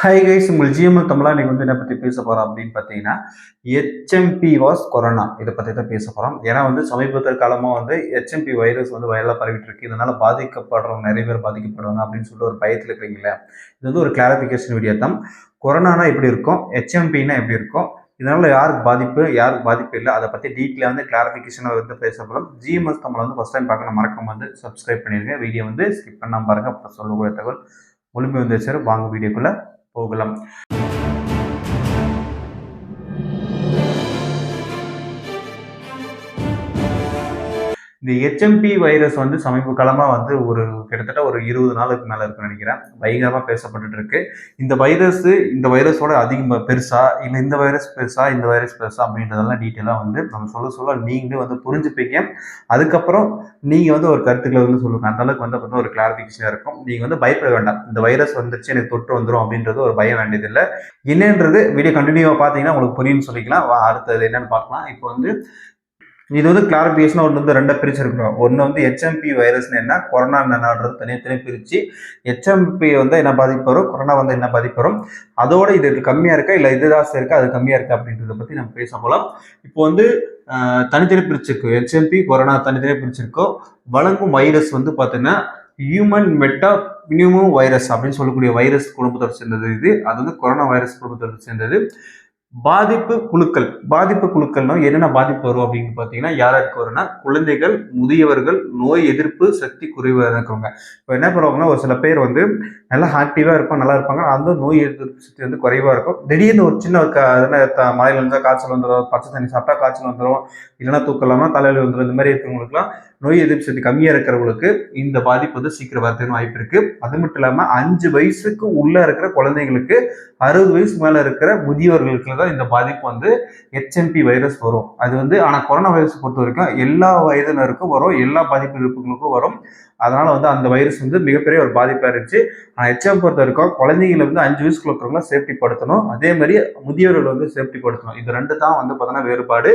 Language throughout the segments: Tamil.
ஹாய் கைஸ், உங்கள் ஜிஎம்எல் தமிழா இன்னைக்கு வந்து என்ன பற்றி பேச போகிறோம் அப்படின்னு பார்த்தீங்கன்னா, ஹெச்எம்பி வாஸ் கொரோனா இதை பற்றி தான் பேச போகிறோம். ஏன்னா வந்து சமீபத்திய காலமாக வந்து ஹெச்எம்பி வைரஸ் வந்து வைரலாக பரவிட்டு இருக்கு. இதனால் பாதிக்கப்படுறவங்க நிறைய பேர் பாதிக்கப்படுவாங்க அப்படின்னு சொல்லிட்டு ஒரு பயத்தில் இருக்கிறீங்களே, இது வந்து ஒரு கிளாரிஃபிகேஷன் வீடியோ தான். கொரோனானா எப்படி இருக்கும், ஹெச்எம்பின்னா எப்படி இருக்கும், இதனால் யாருக்கு பாதிப்பு இல்லை, அதை பற்றி டீட்டெயிலாக வந்து கிளாரிஃபிகேஷனாக வந்து பேச போகிறோம். ஜிஎம்எஸ் தமிழ் வந்து ஃபஸ்ட் டைம் பார்க்கணும், மறக்காம வந்து சப்ஸ்கிரைப் பண்ணிடுங்க. வீடியோ வந்து ஸ்கிப் பண்ணாமல் பாருங்கள், அப்புறம் சொல்லக்கூடிய தகவல் முழுமை வந்து சார். வாங்க வீடியோக்குள்ளே போகலாம். இந்த ஹெச்எம்பி வைரஸ் வந்து சமீப காலமாக வந்து கிட்டத்தட்ட ஒரு 20 நாளுக்கு மேலே இருக்குன்னு நினைக்கிறேன், பயங்கரமாக பேசப்பட்டு இருக்கு. இந்த வைரஸோட அதிகமாக பெருசா இல்லை இந்த வைரஸ் பெருசா அப்படின்றதெல்லாம் டீட்டெயிலாக வந்து நம்ம சொல்ல நீங்களே வந்து புரிஞ்சுப்பீங்க. அதுக்கப்புறம் நீங்கள் வந்து ஒரு கருத்துக்களை வந்து சொல்லுங்க. அந்த அளவுக்கு வந்து பார்த்தா ஒரு கிளாரிஃபிகேஷனாக இருக்கும். நீங்கள் வந்து பயப்பட வேண்டாம், இந்த வைரஸ் வந்துருச்சு எனக்கு தொற்று வந்துடும் அப்படின்றது ஒரு பயம் வேண்டியதில்லை. என்னன்றது வீடியோ கண்டினியூவாக பார்த்தீங்கன்னா உங்களுக்கு புரியும்னு சொல்லிக்கலாம். அடுத்தது என்னன்னு பார்க்கலாம். இப்போ வந்து இது வந்து கிளாரிஃபிகேஷன் ஒன்று வந்து ரெண்டாக பிரிச்சிருக்கணும். ஒன்று வந்து ஹெச்எம்பி வைரஸ்னு என்ன, கொரோனா என்னன்றது தனியாக பிரித்து ஹெச்எம்பி வந்து என்ன பாதிப்பு வரும், கொரோனா வந்து என்ன பாதிப்பு வரும், அதோட இது கம்மியாக இருக்கா இல்லை இது ஜாஸ்தி இருக்கா அது கம்மியாக இருக்கா அப்படின்றத பற்றி நம்ம பேச போகலாம். இப்போ வந்து தனித்தனி பிரிச்சிருக்கோம், ஹெச்எம்பி கொரோனா தனித்தனியாக பிரிச்சிருக்கோம். வழங்கும் வைரஸ் வந்து பார்த்தீங்கன்னா ஹியூமன் மெட்டாப்னியூமோ வைரஸ் அப்படின்னு சொல்லக்கூடிய வைரஸ் குடும்பத்தோடு சேர்ந்தது. அது வந்து கொரோனா வைரஸ் குடும்பத்தோடு சேர்ந்தது. பாதிப்பு குழுக்கள்னா என்னென்ன பாதிப்பு வரும் அப்படின்னு பார்த்தீங்கன்னா, யாருக்கு வரும்னா குழந்தைகள், முதியவர்கள், நோய் எதிர்ப்பு சக்தி குறைவாக இருக்கிறவங்க. இப்போ என்ன பண்ணுவாங்கன்னா, ஒரு சில பேர் வந்து நல்லா ஆக்டிவாக இருப்பாங்க, நல்லா இருப்பாங்க, அந்த நோய் எதிர்ப்பு சக்தி வந்து குறைவாக இருக்கும். திடீர்னு ஒரு சின்ன மழையில் இருந்தால் காய்ச்சல் வந்துடும், பச்சை தண்ணி சாப்பிட்டா காய்ச்சல் வந்துடும், இல்லைன்னா தூக்கலாமா தலையில் வந்துடும். இந்த மாதிரி இருக்கிறவங்களுக்குலாம் நோய் எதிர்ப்பு சக்தி கம்மியாக இருக்கிறவங்களுக்கு இந்த பாதிப்பு வந்து சீக்கிரம் வரதுன்னு வாய்ப்பு இருக்கு. அது மட்டும் இல்லாமல் 5 வயசுக்கு உள்ள இருக்கிற குழந்தைங்களுக்கு, 60 வயசு மேலே இருக்கிற முதியவர்களுக்கு தான் இந்த பாதிப்பு வந்து ஹெச்எம்பி வைரஸ் வரும். அது வந்து ஆனால் கொரோனா வைரஸ் பொறுத்த வரைக்கும் எல்லா வயதினருக்கும் வரும், எல்லா பாதிப்பு இருப்புகளுக்கும் வரும். அதனால வந்து அந்த வைரஸ் வந்து மிகப்பெரிய ஒரு பாதிப்பாக இருந்துச்சு. ஆனால் ஹெச்எம் பொறுத்த வரைக்கும் குழந்தைங்களை வந்து 5 வயசுக்குள்ள இருக்கிறவங்கள சேஃப்டி படுத்தணும், அதே மாதிரி முதியவர்கள் வந்து சேஃப்டி படுத்தணும். இது ரெண்டு தான் வந்து பார்த்தோன்னா வேறுபாடு.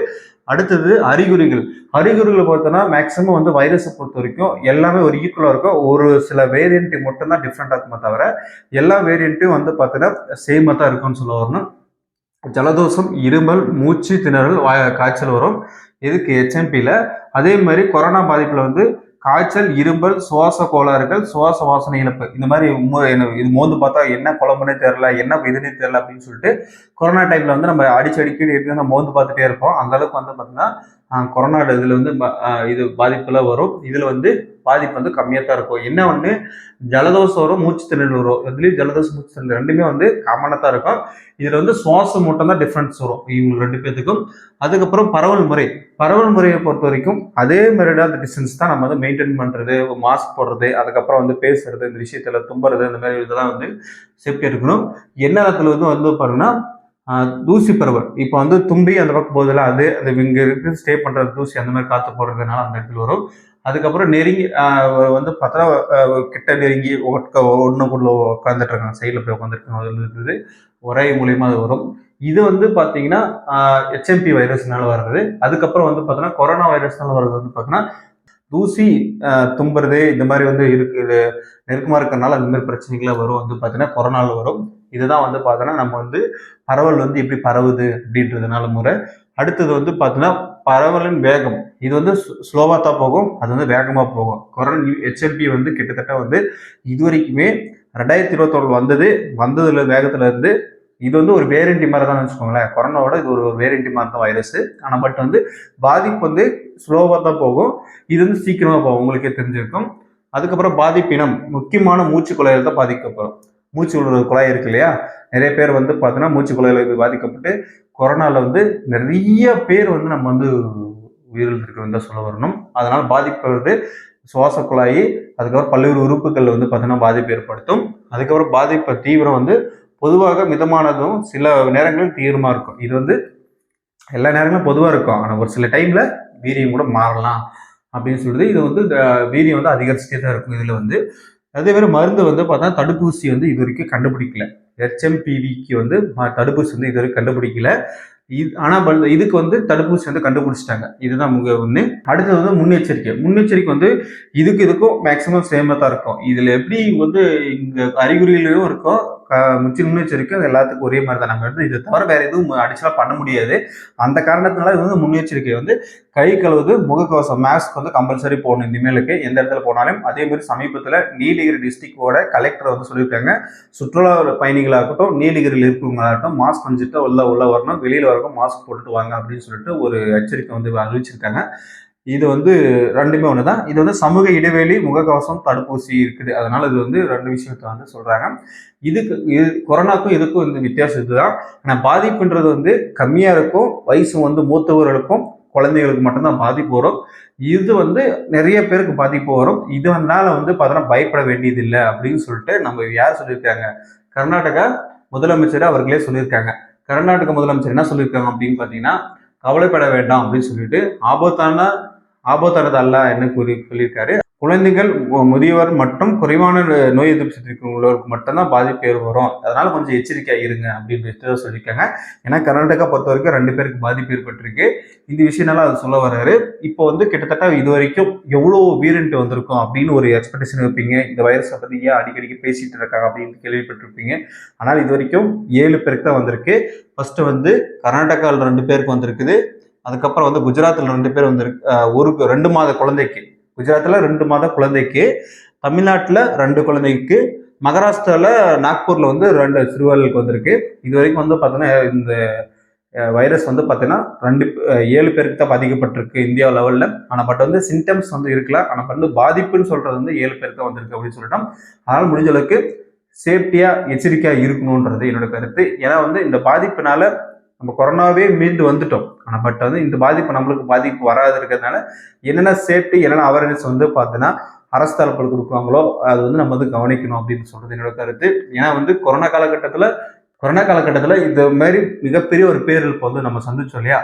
அடுத்தது அறிகுறிகளை பொறுத்தனா மேக்சிமம் வந்து வைரஸை பொறுத்த வரைக்கும் எல்லாமே ஒரு ஈக்குவலாக இருக்கும். ஒரு சில வேரியன்ட் மட்டும்தான் டிஃப்ரெண்டாக இருக்குமே தவிர எல்லா வேரியண்ட்டும் வந்து பார்த்தீங்கன்னா சேமாக தான் இருக்கும்னு சொல்ல வரணும். ஜலதோஷம், இருமல், மூச்சு திணறல், காய்ச்சல் வரும் இதுக்கு ஹெச்எம்பியில். அதே மாதிரி கொரோனா பாதிப்பில் வந்து காய்ச்சல், இரும்பல், சுவாச கோளாறுகள், சுவாச வாசனை இழப்பு, இந்த மாதிரி இது மோந்து பார்த்தா என்ன குழம்புனே தெரியல, என்ன இதுன்னே தெரியல அப்படின்னு சொல்லிட்டு கொரோனா டைம்ல வந்து நம்ம அடிக்கடி நம்ம மோந்து பார்த்துட்டே இருப்போம். அந்த அளவுக்கு வந்து பார்த்தீங்கன்னா கொரோனா இதில் வந்து இது பாதிப்புலாம் வரும். இதில் வந்து பாதிப்பு வந்து கம்மியாக தான் இருக்கும். என்ன ஒன்று, ஜலதோஷம் வரும், மூச்சு திணறல் வரும். இதுலேயும் ஜலதோஷம், மூச்சு திணறல் ரெண்டுமே வந்து காமனாக தான் இருக்கும். இதில் வந்து சுவாசம் மட்டும் தான் டிஃப்ரென்ஸ் வரும் இவங்க ரெண்டு பேர்த்துக்கும். அதுக்கப்புறம் பரவல் முறையை பொறுத்த வரைக்கும் அதே மாதிரியான அந்த டிஸ்டன்ஸ் தான் நம்ம வந்து மெயின்டைன் பண்ணுறது, மாஸ்க் போடுறது, அதுக்கப்புறம் வந்து பேசுறது, இந்த விஷயத்தில் தும்புறது, இந்த மாதிரி இதெல்லாம் வந்து சேஃப்டி இருக்கணும். என்ன இடத்துல வந்து பாருங்கன்னா தூசி பரவல், இப்போ வந்து தும்பி அந்த பக்கம் போதில்ல, அது இங்கே இருக்கு ஸ்டே பண்ணுறது தூசி அந்த மாதிரி காற்று போடுறதுனால அந்த இடத்துல வரும். அதுக்கப்புறம் நெருங்கி வந்து பார்த்தா கிட்ட நெருங்கி ஒன்றுக்குள்ள உட்காந்துட்டு இருக்காங்க, சைடில் போய் உட்காந்துருக்காங்க, அதில் இருக்குது ஒரே மூலியமாக அது வரும். இது வந்து பார்த்தீங்கன்னா ஹெச்எம்பி வைரஸ்னால வர்றது. அதுக்கப்புறம் வந்து பார்த்தோன்னா கொரோனா வைரஸ்னால வர்றது வந்து பார்த்தீங்கன்னா தூசி தும்புறது, இந்த மாதிரி வந்து இருக்குது நெருக்கமாக இருக்கிறனால அந்த மாதிரி பிரச்சனைகள்லாம் வரும். வந்து பார்த்தீங்கன்னா கொரோனாவில் வரும். இதுதான் வந்து பார்த்தோன்னா நம்ம வந்து பரவல் வந்து எப்படி பரவுது அப்படின்றதுனால முறை. அடுத்தது வந்து பார்த்தீங்கன்னா பரவலின் வேகம், இது வந்து ஸ்லோவாக தான் போகும், அது வந்து வேகமாக போகும். கொரோனா ஹெச்எம்பி வந்து கிட்டத்தட்ட வந்து இது வரைக்குமே 2021 வந்ததுல வேகத்துல இருந்து இது வந்து ஒரு வேரியண்டி மாதிரி தான் வச்சுக்கோங்களேன். கொரோனாவோட இது ஒரு வேரியண்டி மாதிரி தான் வைரஸ். ஆனால் பட் வந்து பாதிப்பு வந்து ஸ்லோவாக தான் போகும், இது வந்து சீக்கிரமாக போகும், உங்களுக்கே தெரிஞ்சிருக்கும். அதுக்கப்புறம் பாதிப்பினம், முக்கியமான மூச்சு குழாயில் தான் பாதிக்கப்படும். மூச்சு விடுற குழாய் இருக்கு இல்லையா, நிறைய பேர் வந்து பார்த்தோன்னா மூச்சு குழாயில் பாதிக்கப்பட்டு கொரோனாவில் வந்து நிறைய பேர் வந்து நம்ம வந்து உயிரிழந்திருக்கிறோம் தான் சொல்ல வரணும். அதனால் பாதிப்பு வந்து சுவாச குழாய், அதுக்கப்புறம் பல்வேறு உறுப்புகள் வந்து பார்த்தீங்கன்னா பாதிப்பு ஏற்படுத்தும். அதுக்கப்புறம் பாதிப்பு தீவிரம் வந்து பொதுவாக மிதமானதும் சில நேரங்களில் தீவிரமாக இருக்கும். இது வந்து எல்லா நேரங்களும் பொதுவாக இருக்கும், ஆனால் ஒரு சில டைமில் வீரியம் கூட மாறலாம் அப்படின்னு சொல்லுது. இது வந்து வீரியம் வந்து அதிகரிச்சுட்டே தான் இருக்கும். இதில் வந்து அதே மாதிரி மருந்து வந்து பார்த்தா தடுப்பூசி வந்து இது வரைக்கும் கண்டுபிடிக்கல. ஹெச்எம்பிவிக்கு வந்து தடுப்பூசி வந்து இது வரைக்கும் கண்டுபிடிக்கல. ஆனால் இதுக்கு வந்து தடுப்பூசி வந்து கண்டுபிடிச்சிட்டாங்க. இதுதான் ஒன்று. அடுத்தது வந்து முன்னெச்சரிக்கை வந்து இதுக்கும் மேக்சிமம் சேமாக தான் இருக்கும். இதில் எப்படி வந்து இங்கே அறிகுறியிலும் இருக்கும், முன்னெச்சரிக்கை எல்லாத்துக்கும் ஒரே மாதிரி தான். நம்ம வந்து இதை தவிர வேற எதுவும் அடிஷனலாக பண்ண முடியாது. அந்த காரணத்தினால இது வந்து முன்னெச்சரிக்கை வந்து கை கழுவுது, முகக்கவசம் மாஸ்க் வந்து கம்பல்சரி போடணும் இனிமேலுக்கு எந்த இடத்துல போனாலும். அதே மாதிரி சமீபத்தில் நீலகிரி டிஸ்ட்ரிக்டோட கலெக்டர் வந்து சொல்லியிருக்காங்க, சுற்றுலா பயணிகளாகட்டும் நீலகிரியில் இருக்கிறவங்களாகட்டும் மாஸ்க் அணிஞ்சிட்டு உள்ள வரணும், வெளியில் வரக்கும் மாஸ்க் போட்டுட்டு வாங்க அப்படின்னு சொல்லிட்டு ஒரு எச்சரிக்கை வந்து அறிவிச்சிருக்காங்க. இது வந்து ரெண்டுமே ஒன்று தான். இது வந்து சமூக இடைவெளி, முகக்கவசம், தடுப்பூசி இருக்குது. அதனால இது வந்து 2 விஷயத்த வந்து சொல்றாங்க. கொரோனாக்கும் இதுக்கும் இந்த வித்தியாசம் இதுதான். ஆனால் பாதிப்புன்றது வந்து கம்மியா இருக்கும். வயசு வந்து மூத்தவர்களுக்கும் குழந்தைகளுக்கு மட்டும்தான் பாதிப்பு வரும். இது வந்து நிறைய பேருக்கு பாதிப்பு வரும். இதனால வந்து பார்த்தோன்னா பயப்பட வேண்டியது இல்லை அப்படின்னு சொல்லிட்டு நம்ம யார் சொல்லியிருக்காங்க, கர்நாடகா முதலமைச்சர் அவர்களே சொல்லியிருக்காங்க. கர்நாடக முதலமைச்சர் என்ன சொல்லியிருக்காங்க அப்படின்னு பார்த்தீங்கன்னா, கவலைப்பட வேண்டாம் அப்படின்னு சொல்லிட்டு ஆபத்தானது அல்ல என்ன சொல்லியிருக்காரு. குழந்தைகள், முதியவர் மற்றும் குறைவான நோய் எதிர்ப்பு சக்தி இருக்கிறவங்களுக்கு மட்டும்தான் பாதிப்பு ஏற்படும், அதனால கொஞ்சம் எச்சரிக்கையா இருங்க அப்படின்னு சொல்லியிருக்காங்க. ஏன்னா கர்நாடகா பொறுத்த வரைக்கும் 2 பேருக்கு பாதிப்பு ஏற்பட்டிருக்கு. இந்த விஷயம்னால அது சொல்ல வர்றாரு. இப்போ வந்து கிட்டத்தட்ட இது வரைக்கும் எவ்வளோ வீரண்ட் வந்திருக்கும் அப்படின்னு ஒரு எக்ஸ்பெக்டேஷன் வைப்பீங்க. இந்த வைரஸை பத்தி ஏன் அடிக்கடிக்கு பேசிட்டு இருக்காங்க அப்படின்னு கேள்விப்பட்டிருப்பீங்க. ஆனால் இது வரைக்கும் 7 பேருக்கு தான் வந்திருக்கு. ஃபர்ஸ்ட் வந்து கர்நாடகாவில் 2 பேருக்கு வந்திருக்குது. அதுக்கப்புறம் வந்து குஜராத்தில் 2 பேர் வந்திருக்கு. 2 மாத குழந்தைக்கு, குஜராத்தில் 2 மாத குழந்தைக்கு, தமிழ்நாட்டில் 2 குழந்தைக்கு, மகாராஷ்டிராவில் நாக்பூரில் வந்து 2 சிறுவர்களுக்கு வந்திருக்கு. இது வரைக்கும் வந்து பார்த்தீங்கன்னா இந்த வைரஸ் வந்து பார்த்தீங்கன்னா 7 பேருக்கு தான் பாதிக்கப்பட்டிருக்கு இந்தியா லெவலில். ஆனால் பட் வந்து சிம்டம்ஸ் வந்து இருக்கலாம். ஆனால் வந்து பாதிப்புன்னு சொல்றது வந்து 7 பேருக்கு தான் வந்திருக்கு அப்படின்னு சொல்லிட்டோம். அதனால் முடிஞ்ச அளவுக்கு சேஃப்டியாக எச்சரிக்கையாக இருக்கணுன்றது என்னோட கருத்து. ஏன்னா வந்து இந்த பாதிப்புனால நம்ம கொரோனாவே மீண்டு வந்துட்டோம். ஆனால் பட் வந்து இந்த பாதிப்பு நம்மளுக்கு பாதிப்பு வராது இருக்கிறதுனால என்னென்ன சேஃப்டி, என்னென்ன அவேர்னஸ் வந்து பார்த்தீங்கன்னா அரசு தரப்பில் கொடுக்குவாங்களோ அது வந்து நம்ம வந்து கவனிக்கணும் அப்படின்னு சொல்றது என்னோட கருத்து. ஏன்னா வந்து கொரோனா காலகட்டத்தில் இந்த மாதிரி மிகப்பெரிய ஒரு பேரிழப்பு வந்து நம்ம சந்திச்சோம் இல்லையா,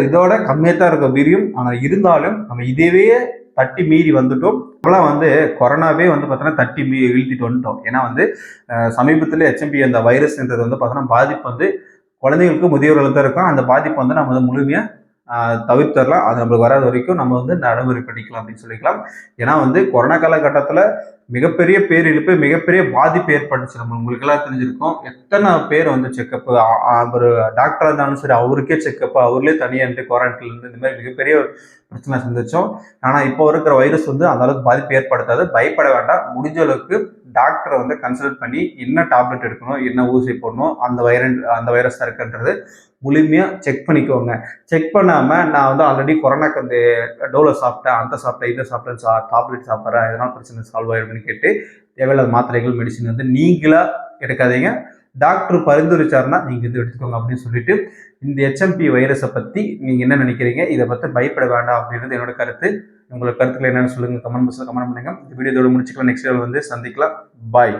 இதோட கம்மியாக தான் இருக்க வீரியம். ஆனால் இருந்தாலும் நம்ம இதவே தட்டி மீறி வந்துட்டோம். இப்போலாம் வந்து கொரோனாவே வந்து பார்த்தோன்னா தட்டி வீழ்த்திட்டு வந்துட்டோம். ஏன்னா வந்து சமீபத்தில் HMP அந்த வைரஸ்ன்றது வந்து பார்த்தோன்னா பாதிப்பு வந்து குழந்தைங்களுக்கு, முதியவர்களுக்கு தான் இருக்கும். அந்த பாதிப்பு வந்து நம்ம வந்து முழுமையாக தவிர்த்தரலாம். அது நம்மளுக்கு வராத வரைக்கும் நம்ம வந்து நடைமுறை பண்ணிக்கலாம் அப்படின்னு சொல்லிக்கலாம். ஏன்னா வந்து கொரோனா காலகட்டத்தில் மிகப்பெரிய பேரிழப்பு, மிகப்பெரிய பாதிப்பு ஏற்பட்டுச்சு. நம்ம உங்களுக்கு எல்லாம் தெரிஞ்சிருக்கும். எத்தனை பேர் வந்து செக்கப், ஒரு டாக்டராக இருந்தாலும் சரி அவருக்கே செக்கப், அவர்களே தனியாக குவாரண்டைன்ல இருந்து இந்த மாதிரி மிகப்பெரிய பிரச்சனை சந்திச்சோம். ஆனால் இப்போ இருக்கிற வைரஸ் வந்து அந்த அளவுக்கு பாதிப்பு ஏற்படுத்தாது. பயப்பட வேண்டாம். முடிஞ்ச அளவுக்கு டாக்டரை வந்து கன்சல்ட் பண்ணி என்ன டேப்லெட் எடுக்கணும், என்ன ஊசி போடணும், அந்த வைரஸ் இருக்குன்றது முழுமையாக செக் பண்ணிக்கோங்க. செக் பண்ணாமல் நான் வந்து ஆல்ரெடி கொரோனாக்கு அந்த டோலை சாப்பிட்டேன், இதை சாப்பிட்டேன், டாப்லெட் சாப்பிட்றேன், இதனால் பிரச்சனை சால்வ் ஆயிடும்னு கேட்டு தேவையில்லாத மாத்திரைகள், மெடிசின் வந்து நீங்களா எடுக்காதீங்க. டாக்டர் பரிந்துரைச்சாருன்னா நீங்கள் இது எடுத்துக்கோங்க அப்படின்னு சொல்லிட்டு, இந்த HMP வைரஸை பற்றி நீங்கள் என்ன நினைக்கிறீங்க, இதை பற்றி பயப்பட வேண்டாம் அப்படின்றது என்னோட கருத்து. உங்களோட கருத்துக்கள் என்னன்னு சொல்லுங்கள், கமெண்ட் பாக்ஸில் கமெண்ட் பண்ணுங்கள். இந்த வீடியோ இதோட முடிச்சுக்கலாம். நெக்ஸ்ட் வீடியோவில் வந்து சந்திக்கலாம். பாய்.